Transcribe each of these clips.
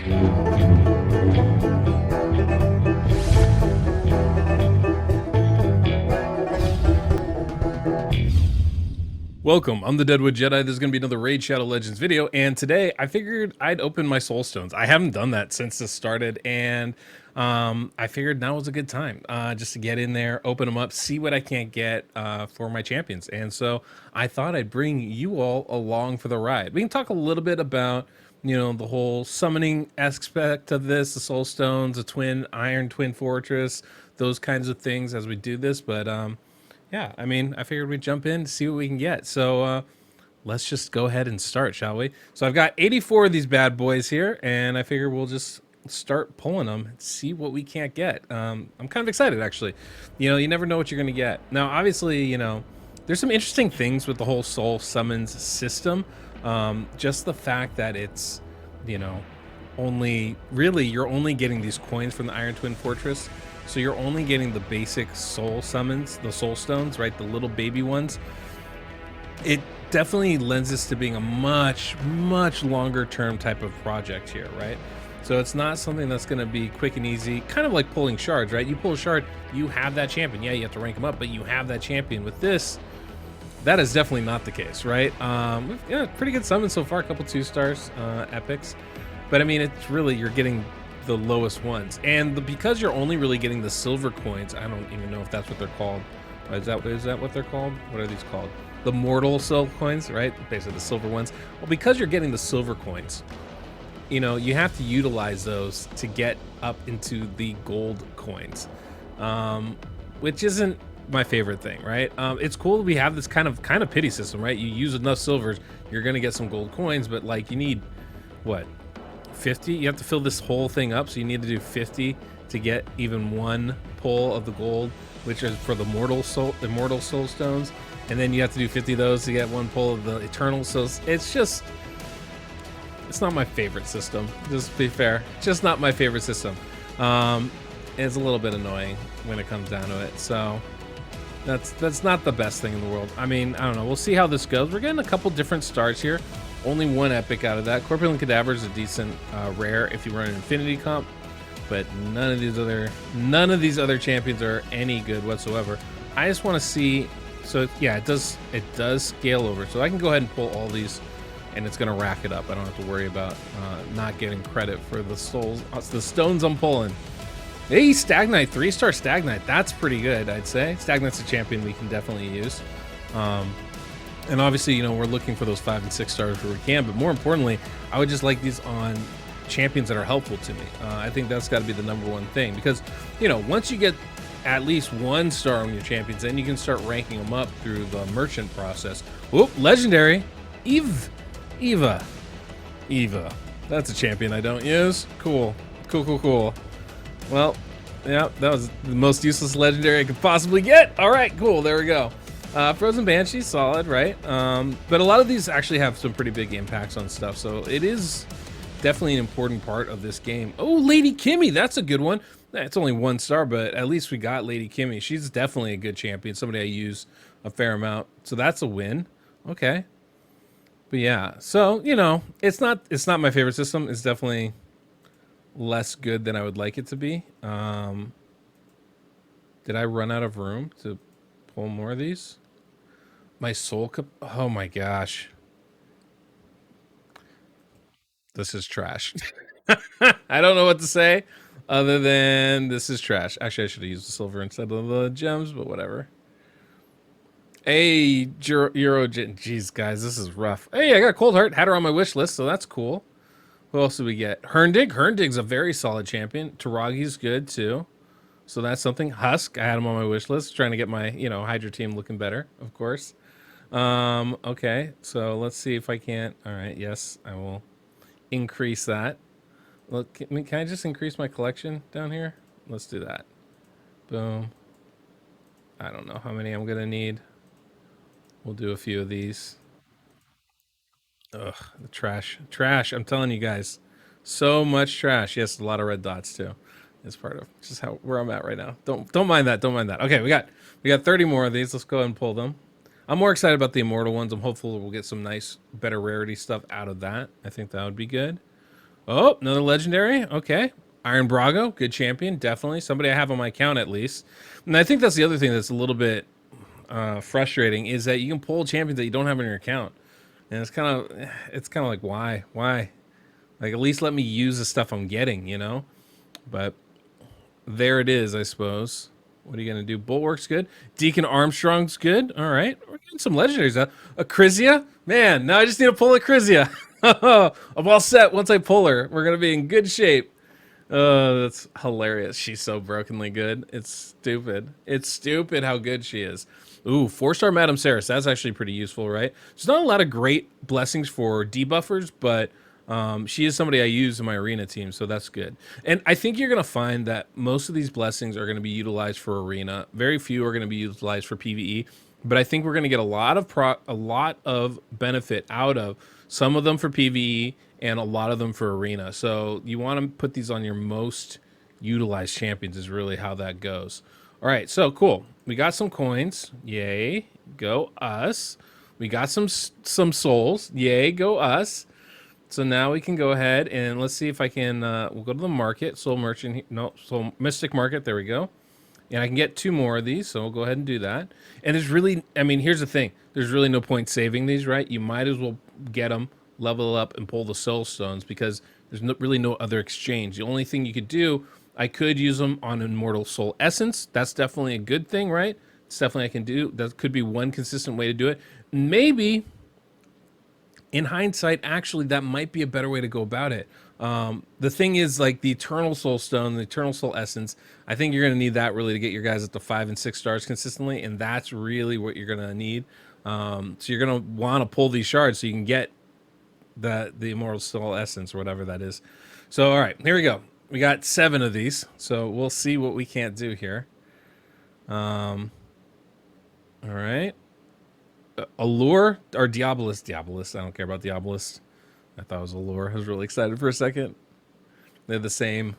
Welcome, I'm the Deadwood Jedi. This is going to be another Raid Shadow Legends video, and today I figured I'd open my Soul Stones. I haven't done that since this started, and I figured now was a good time just to get in there, open them up, see what I can't get for my champions. And so I thought I'd bring you all along for the ride. We can talk a little bit about, you know, the whole summoning aspect of this, the Soul Stones, the Iron Twin Fortress, those kinds of things as we do this, but yeah, I mean, I figured we'd jump in to see what we can get. So let's just go ahead and start, shall we? So I've got 84 of these bad boys here, and I figure we'll just start pulling them and see what we can't get. I'm kind of excited, actually. You know, you never know what you're going to get. Now, obviously, you know, there's some interesting things with the whole Soul Summons system. Just the fact that it's, you know, you're only getting these coins from the Iron Twin Fortress. So you're only getting the basic soul summons, the soul stones, right? The little baby ones. It definitely lends us to being a much, much longer term type of project here, right? So it's not something that's going to be quick and easy, kind of like pulling shards, right? You pull a shard, you have that champion. Yeah, you have to rank them up, but you have that champion. With this, that is definitely not the case, right? Yeah, pretty good summons so far, a couple 2-stars, epics. But I mean, it's really, you're getting the lowest ones, and because you're only really getting the silver coins, I don't even know if that's what they're called. Is that what they're called? What are these called? The mortal silver coins, right? Basically the silver ones. Well, because you're getting the silver coins, you know, you have to utilize those to get up into the gold coins, which isn't my favorite thing, right? It's cool that we have this kind of pity system, right? You use enough silvers, you're gonna get some gold coins, but like, you need what, 50? You have to fill this whole thing up, so you need to do 50 to get even one pull of the gold, which is for the immortal soul stones, and then you have to do 50 of those to get one pull of the eternal souls. It's not my favorite system, just to be fair. Just not my favorite system. It's a little bit annoying when it comes down to it, so that's not the best thing in the world. I mean, I don't know, we'll see how this goes. We're getting a couple different stars here. Only one epic out of that. Corpulent Cadaver is a decent rare if you run an Infinity comp, but none of these other champions are any good whatsoever. I just want to see. So yeah, it does scale over. So I can go ahead and pull all these, and it's gonna rack it up. I don't have to worry about not getting credit for the stones I'm pulling. Hey, Stagnite, 3-star Stagnite. That's pretty good, I'd say. Stagnite's a champion we can definitely use. And obviously, you know, we're looking for those 5 and 6 stars where we can, but more importantly, I would just like these on champions that are helpful to me. I think that's got to be the number one thing, because, you know, once you get at least 1 star on your champions, then you can start ranking them up through the merchant process. Whoop, legendary. Eva. That's a champion I don't use. Cool. Well, yeah, that was the most useless legendary I could possibly get. All right, cool. There we go. Frozen Banshee, solid, right? But a lot of these actually have some pretty big impacts on stuff, so it is definitely an important part of this game. Oh, Lady Kimmy, that's a good one. It's only 1 star, but at least we got Lady Kimmy. She's definitely a good champion, somebody I use a fair amount, so that's a win. Okay. But yeah, so, you know, it's not my favorite system. It's definitely less good than I would like it to be. Did I run out of room to pull more of these? My soul oh my gosh. This is trash. I don't know what to say other than this is trash. Actually, I should have used the silver instead of the gems, but whatever. Hey, jeez, guys, this is rough. Hey, I got Cold Heart, had her on my wish list, so that's cool. Who else do we get? Herndig's a very solid champion. Taragi's good too, so that's something. Husk, I had him on my wish list, trying to get my, you know, Hydra team looking better, of course. Okay, so let's see if I can't. All right, yes, I will increase that. Look, can I just increase my collection down here? Let's do that. Boom. I don't know how many I'm gonna need. We'll do a few of these. Ugh, the trash. I'm telling you guys, so much trash. Yes, a lot of red dots too. It's part of just where I'm at right now. Don't mind that. Okay, we got 30 more of these. Let's go ahead and pull them. I'm more excited about the immortal ones. I'm hopeful we'll get some nice, better rarity stuff out of that. I think that would be good. Oh, another legendary. Okay. Iron Brago, good champion, definitely. Somebody I have on my account at least. And I think that's the other thing that's a little bit frustrating is that you can pull champions that you don't have in your account. And it's kind of like, why? Like, at least let me use the stuff I'm getting, you know? But there it is, I suppose. What are you going to do? Bulwark's good. Deacon Armstrong's good. All right. We're getting some legendaries. A Crizia? Man, now I just need to pull a Crizia. I'm all set once I pull her. We're going to be in good shape. That's hilarious. She's so brokenly good. It's stupid. It's stupid how good she is. Ooh, 4-star Madame Saris. That's actually pretty useful, right? There's not a lot of great blessings for debuffers, but she is somebody I use in my arena team, so that's good. And I think you're going to find that most of these blessings are going to be utilized for arena. Very few are going to be utilized for PvE, but I think we're going to get a lot of benefit out of some of them for PvE and a lot of them for arena. So you want to put these on your most utilized champions is really how that goes. All right, so cool. We got some coins. Yay, go us. We got some souls. Yay, go us. So now we can go ahead and let's see if I can, we'll go to the market, soul merchant, no, soul mystic market, there we go. And I can get 2 more of these, so we'll go ahead and do that. And there's really, I mean, here's the thing. There's really no point saving these, right? You might as well get them, level up, and pull the soul stones because there's really no other exchange. The only thing you could do, I could use them on Immortal Soul Essence. That's definitely a good thing, right? It's definitely I can do. That could be one consistent way to do it. Maybe in hindsight, actually, that might be a better way to go about it. The thing is, like the Eternal Soul Stone, the Eternal Soul Essence, I think you're going to need that really to get your guys up to 5 and 6 stars consistently, and that's really what you're going to need. So you're going to want to pull these shards so you can get the Immortal Soul Essence or whatever that is. So, all right, here we go. We got 7 of these, so we'll see what we can't do here. All right. Allure or Diabolist? Diabolist. I don't care about Diabolist. I thought it was Allure. I was really excited for a second. They have the same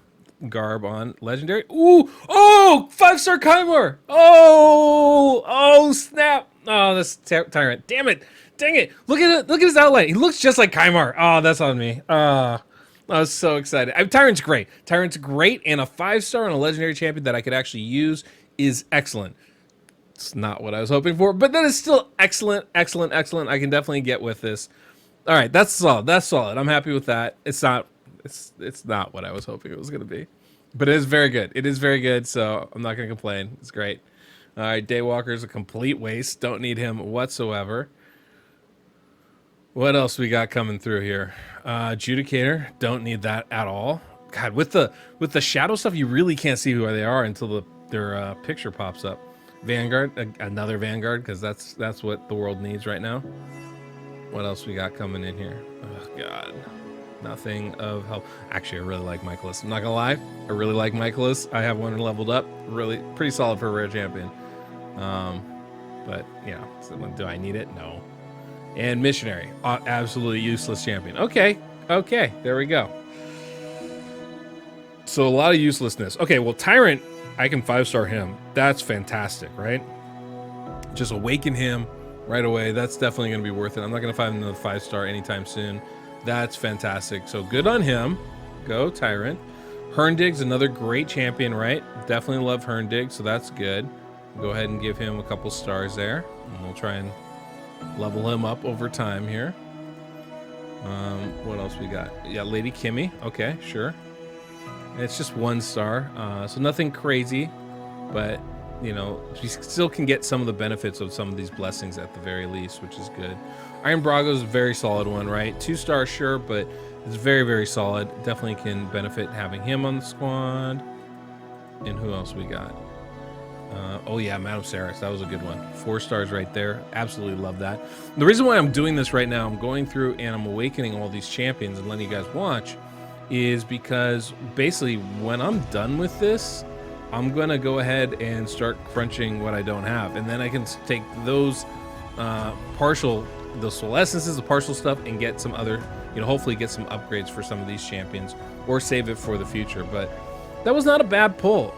garb on. Legendary. Ooh! Oh! 5-star Kymar! Oh! Oh, snap! Oh, that's Tyrant. Damn it! Dang it! Look at it! Look at his outline. He looks just like Kymar. Oh, that's on me. I was so excited. Tyrant's great. Tyrant's great, and a 5-star and a legendary champion that I could actually use is excellent. It's not what I was hoping for, but that is still excellent, excellent, excellent. I can definitely get with this. All right, that's solid. That's solid. I'm happy with that. It's not what I was hoping it was going to be, but it is very good. It is very good, so I'm not going to complain. It's great. All right, Daywalker is a complete waste. Don't need him whatsoever. What else we got coming through here? Adjudicator. Don't need that at all. God, with the shadow stuff, you really can't see who they are until their picture pops up. Vanguard, another Vanguard, because that's what the world needs right now. What else we got coming in here? Oh, God. Nothing of help. Actually, I really like Michaelis. I'm not going to lie. I really like Michaelis. I have one leveled up. Really pretty solid for a rare champion. But, yeah. So do I need it? No. And Missionary. Absolutely useless champion. Okay. Okay. There we go. So a lot of uselessness. Okay, well, Tyrant, I can 5-star him. That's fantastic, right? Just awaken him right away. That's definitely going to be worth it. I'm not going to find another 5-star anytime soon. That's fantastic. So good on him. Go Tyrant. Herndig's another great champion, right? Definitely love Herndig, so that's good. Go ahead and give him a couple stars there. And we'll try and level him up over time here. What else we got? Yeah, Lady Kimmy. Okay, sure. It's just 1 star, so nothing crazy, but you know, you still can get some of the benefits of some of these blessings at the very least, which is good. Iron Brago is a very solid one, right? 2-star, sure, but it's very, very solid. Definitely can benefit having him on the squad. And who else we got? Oh yeah, Madame Saris, that was a good one. 4 stars right there. Absolutely love that. The reason why I'm doing this right now, I'm going through and I'm awakening all these champions and letting you guys watch, is because basically when I'm done with this, I'm gonna go ahead and start crunching what I don't have, and then I can take those the soul essences, the partial stuff, and get some other, you know, hopefully get some upgrades for some of these champions, or save it for the future. But that was not a bad pull.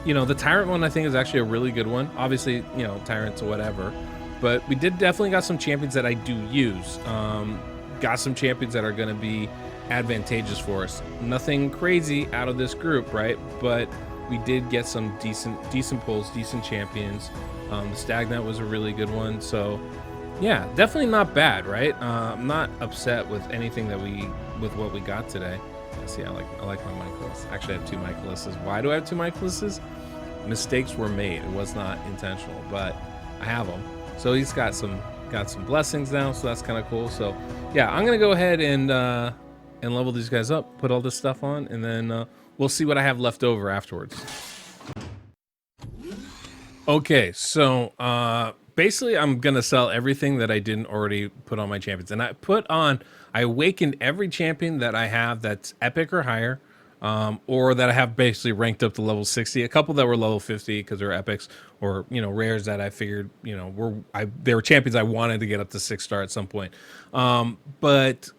You know, the Tyrant one I think is actually a really good one. Obviously, you know, Tyrants or whatever, but we definitely got some champions that I do use. Got some champions that are going to be advantageous for us. Nothing crazy out of this group, right? But we did get some decent pulls, decent champions. The Stagnant was a really good one. So yeah, definitely not bad, right? I'm not upset with anything with what we got today. See, I like my Michaelis. Actually, I have two Michaelises. Why do I have two Michaelises? Mistakes were made. It was not intentional, but I have them. So he's got some blessings now, so that's kind of cool. So yeah, I'm gonna go ahead and level these guys up, put all this stuff on, and then we'll see what I have left over afterwards. Okay, so basically I'm gonna sell everything that I didn't already put on my champions, and I awakened every champion that I have that's epic or higher, or that I have basically ranked up to level 60. A couple that were level 50 because they're epics, or rares that I figured they were champions I wanted to get up to 6-star at some point. But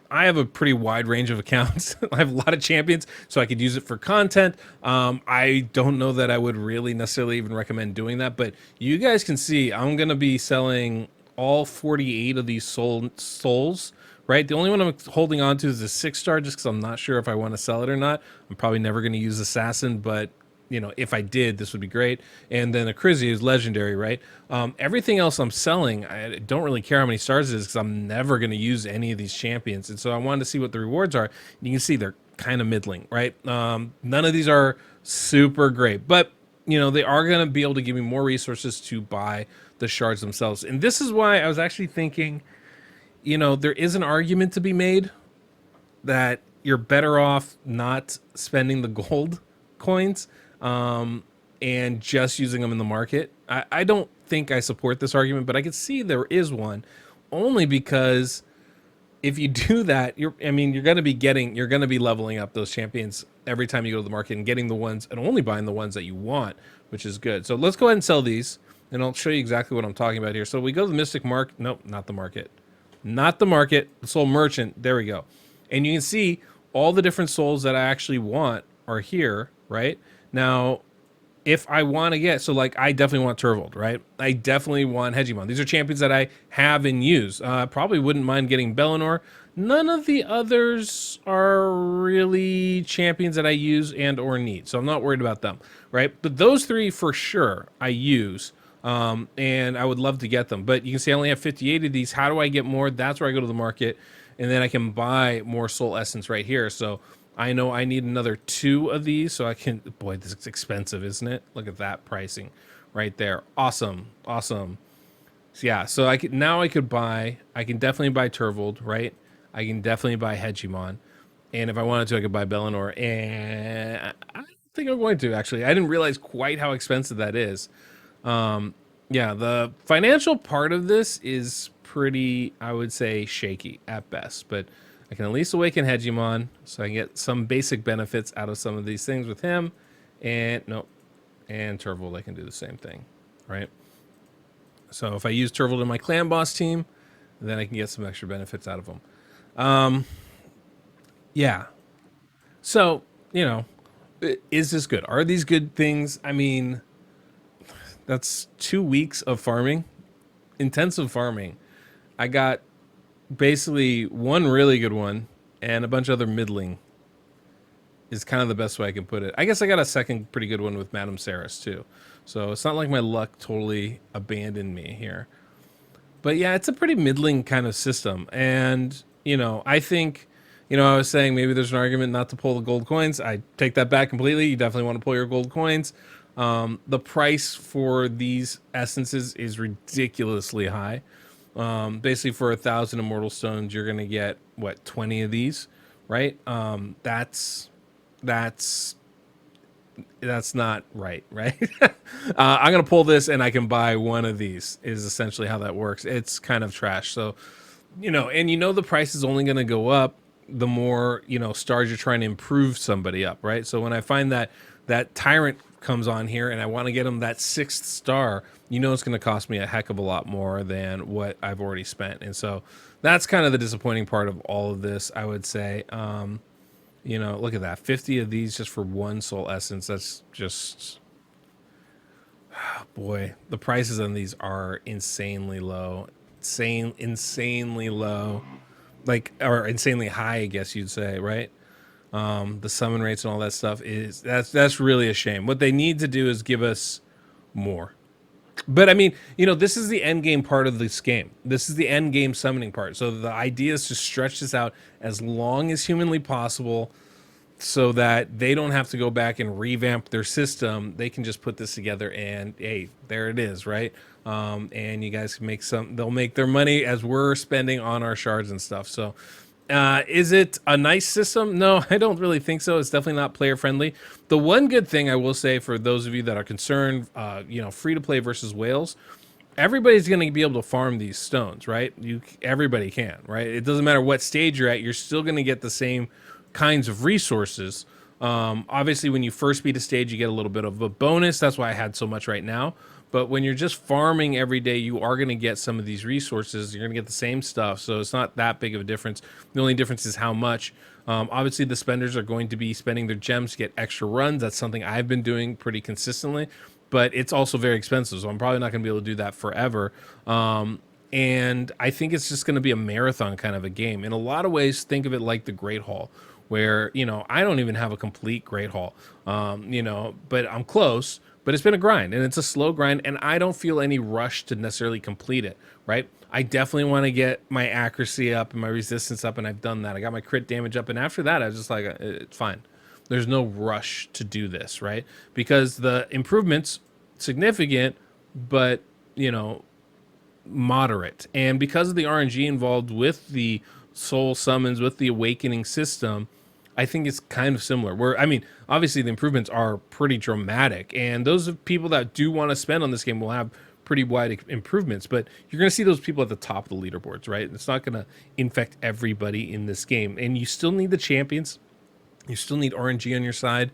I have a pretty wide range of accounts. I have a lot of champions, so I could use it for content. I don't know that I would really necessarily even recommend doing that, but you guys can see I'm going to be selling all 48 of these souls, right? The only one I'm holding on to is the 6-star, just because I'm not sure if I want to sell it or not. I'm probably never going to use Assassin, but if I did, this would be great. And then Acrizia is legendary, right? Everything else I'm selling, I don't really care how many stars it is because I'm never going to use any of these champions. And so I wanted to see what the rewards are. You can see they're kind of middling, right? None of these are super great, but they are going to be able to give me more resources to buy the shards themselves. And this is why I was actually thinking, there is an argument to be made that you're better off not spending the gold coins and just using them in the market. I don't think I support this argument, but I can see there is one, only because if you do that, you're going to be leveling up those champions every time you go to the market and getting the ones and only buying the ones that you want, which is good. So let's go ahead and sell these, and I'll show you exactly what I'm talking about here. So we go to the Mystic Market. Nope, not the market. Not the market. The Soul Merchant. There we go. And you can see all the different souls that I actually want are here, right? Now, if I want to get, so like I definitely want Turvold, right? I definitely want Hegemon. These are champions that I have and use. Probably wouldn't mind getting Bellinor. None of the others are really champions that I use and or need, so I'm not worried about them, right? But those three for sure I use, and I would love to get them. But you can see I only have 58 of these. How do I get more? That's where I go to the market, and then I can buy more Soul Essence right here. So I know I need another 2 of these, so I can. Boy, this is expensive, isn't it? Look at that pricing, right there. Awesome. So yeah, so I can definitely buy Turvold, right? I can definitely buy Hegemon, and if I wanted to, I could buy Bellinor. And I don't think I'm going to actually. I didn't realize quite how expensive that is. Yeah, the financial part of this is pretty, I would say, shaky at best, but I can at least awaken Hegemon, so I can get some basic benefits out of some of these things with him. And nope, and Turvold, I can do the same thing, right? So if I use Turvold in my clan boss team, then I can get some extra benefits out of them. Yeah. So is this good? Are these good things? I mean, that's 2 weeks of farming, intensive farming. I got basically one really good one and a bunch of other middling is kind of the best way I can put it. I guess I got a second pretty good one with Madame Saris too. So it's not like my luck totally abandoned me here. But yeah, it's a pretty middling kind of system. And, I think, I was saying maybe there's an argument not to pull the gold coins. I take that back completely. You definitely want to pull your gold coins. The price for these essences is ridiculously high. Basically for 1,000 immortal stones, you're going to get 20 of these, right? That's not right? I'm going to pull this and I can buy one of these is essentially how that works. It's kind of trash. So, and the price is only going to go up the more, stars you're trying to improve somebody up, right? So when I find that tyrant comes on here and I want to get him that 6th star, it's going to cost me a heck of a lot more than what I've already spent. And so that's kind of the disappointing part of all of this, I would say. Look at that, 50 of these just for one soul essence. That's just, boy, the prices on these are insanely low. Insanely low. like, or insanely high, I guess you'd say, right? The summon rates and all that stuff is that's really a shame. What they need to do is give us more. But I mean, this is the end game part of this game. This is the end game summoning part. So the idea is to stretch this out as long as humanly possible so that they don't have to go back and revamp their system. They can just put this together and hey, there it is, right? And you guys can they'll make their money as we're spending on our shards and stuff. So is it a nice system? No, I don't really think so. It's definitely not player friendly. The one good thing I will say for those of you that are concerned, free to play versus whales, everybody's going to be able to farm these stones, right? Everybody can, right? It doesn't matter what stage you're at. You're still going to get the same kinds of resources. Obviously, when you first beat a stage, you get a little bit of a bonus. That's why I had so much right now. But when you're just farming every day, you are going to get some of these resources. You're going to get the same stuff. So it's not that big of a difference. The only difference is how much. Obviously, the spenders are going to be spending their gems to get extra runs. That's something I've been doing pretty consistently. But it's also very expensive. So I'm probably not going to be able to do that forever. And I think it's just going to be a marathon kind of a game. In a lot of ways, think of it like the Great Hall, where, I don't even have a complete Great Hall, but I'm close. But it's been a grind, and it's a slow grind, and I don't feel any rush to necessarily complete it, right? I definitely want to get my accuracy up and my resistance up, and I've done that. I got my crit damage up, and after that, I was just like, it's fine. There's no rush to do this, right? Because the improvement's significant, but, moderate. And because of the RNG involved with the soul summons, with the awakening system, I think it's kind of similar. Where, I mean, obviously the improvements are pretty dramatic, and those people that do want to spend on this game will have pretty wide improvements. But you're going to see those people at the top of the leaderboards, right? It's not going to infect everybody in this game, and you still need the champions. You still need RNG on your side,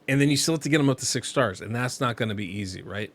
and then you still have to get them up to 6 stars, and that's not going to be easy, right?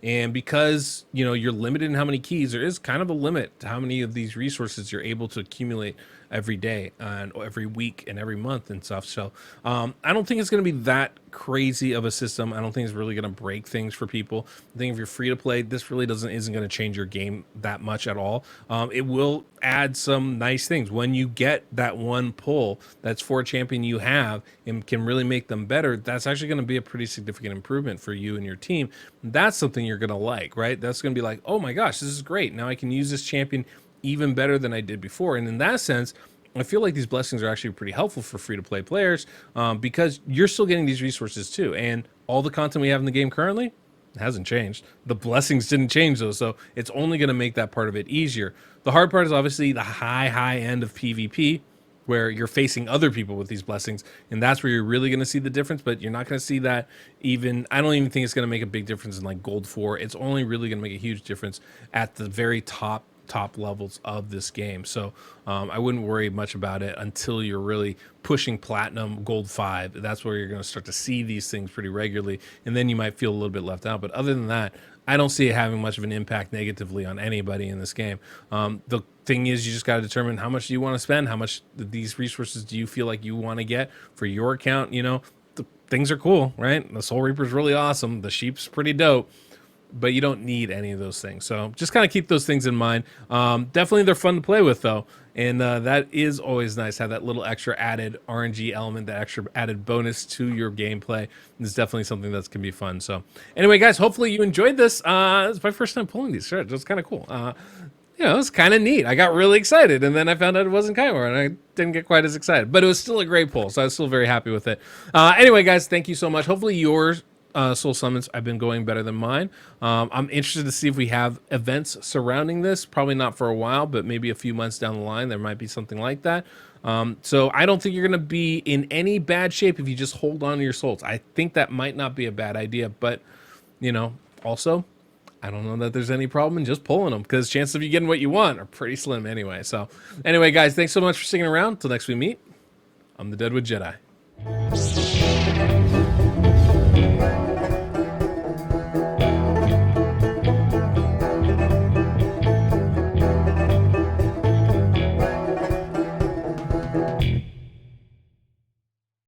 And because you're limited in how many keys, there is kind of a limit to how many of these resources you're able to accumulate every day and every week and every month and stuff. So I don't think it's going to be that crazy of a system. I don't think it's really going to break things for people. I think if you're free to play, this really isn't going to change your game that much at all. It will add some nice things when you get that one pull that's for a champion you have and can really make them better. That's actually going to be a pretty significant improvement for you and your team. That's something you're going to like, right? That's going to be like, oh my gosh, this is great. Now I can use this champion even better than I did before. And in that sense, I feel like these blessings are actually pretty helpful for free-to-play players because you're still getting these resources too. And all the content we have in the game currently hasn't changed. The blessings didn't change those, so it's only going to make that part of it easier. The hard part is obviously the high end of PvP, where you're facing other people with these blessings, and that's where you're really going to see the difference. But you're not going to see that even, I don't even think it's going to make a big difference in like Gold 4. It's only really going to make a huge difference at the very top levels of this game. So I wouldn't worry much about it until you're really pushing platinum, gold 5. That's where you're going to start to see these things pretty regularly, and then you might feel a little bit left out. But other than that, I don't see it having much of an impact negatively on anybody in this game. The thing is, you just got to determine how much do you want to spend, how much these resources do you feel like you want to get for your account. The things are cool, right? The Soul Reaper's really awesome. The sheep's pretty dope, but you don't need any of those things. So just kind of keep those things in mind. Definitely they're fun to play with though. And that is always nice. Have that little extra added RNG element, that extra added bonus to your gameplay. It's definitely something that's can be fun. So anyway, guys, hopefully you enjoyed this. It's my first time pulling these shards. It's kind of cool. It's kind of neat. I got really excited, and then I found out it wasn't Kaiwar, and I didn't get quite as excited. But it was still a great pull, so I was still very happy with it. Anyway, guys, thank you so much. Hopefully yours soul summons I've been going better than mine. I'm interested to see if we have events surrounding this. Probably not for a while, but maybe a few months down the line there might be something like that. So I don't think you're going to be in any bad shape if you just hold on to your souls. I think that might not be a bad idea, but also I don't know that there's any problem in just pulling them, because chances of you getting what you want are pretty slim anyway. So anyway, guys, thanks so much for sticking around. Till next we meet, I'm the Deadwood Jedi.